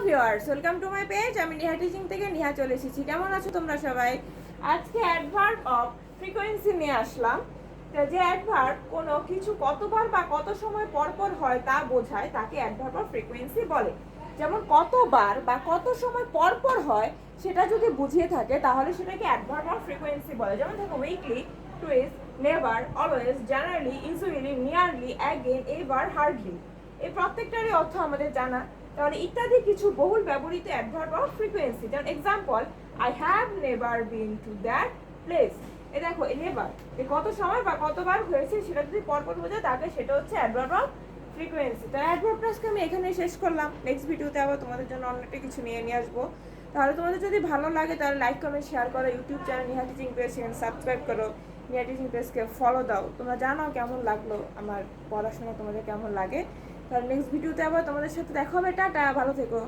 Viewers, welcome to my page. আমি Niha teaching থেকে নিহা চলে এসেছি। কেমন আছো তোমরা সবাই? আজকে অ্যাডভার্ব অফ ফ্রিকোয়েন্সি নিয়ে আসলাম। তো যে অ্যাডভার্ব কোনো কিছু কতবার বা কত সময় পর পর হয় তা বোঝায়, তাকে অ্যাডভার্ব অফ ফ্রিকোয়েন্সি বলে। যেমন কতবার বা কত সময় পর পর হয় সেটা যদি বুঝিয়ে থাকে তাহলে সেটাকে অ্যাডভার্ব অফ ফ্রিকোয়েন্সি বলে। যেমন দেখো, weekly, twice, never, always, generally, usually, nearly, again, ever, hardly. এই প্রত্যেকটারই অর্থ আমাদের জানা। তাহলে ইত্যাদি কিছু বহুল ব্যবহৃত অ্যাডভার্ব অফ ফ্রিকোয়েন্সি। যেমন example, I have never been to that place. এ দেখো, নেভার কত সময় বা কতবার হয়েছে সেটা যদি পরপর বোঝায় তাকে সেটা হচ্ছে অ্যাডভার্ব অফ ফ্রিকোয়েন্সি। তাই অ্যাডভার্বটা আজকে আমি এখানেই শেষ করলাম। নেক্সট ভিডিওতে আবার তোমাদের জন্য অনেকটা কিছু নিয়ে আসবো। তাহলে তোমাদের যদি ভালো লাগে তাহলে লাইক, কমেন্ট, শেয়ার করো। YouTube channel Niha teaching page সেখানে সাবস্ক্রাইব করো। নিহা টিচিং পেজকে ফলো দাও। তোমরা জানাও কেমন লাগলো আমার পড়াশোনা, তোমাদের কেমন লাগে। তাহলে নেক্সট ভিডিওতে আবার তোমাদের সাথে দেখা হবে। টাটা, ভালো থেকো।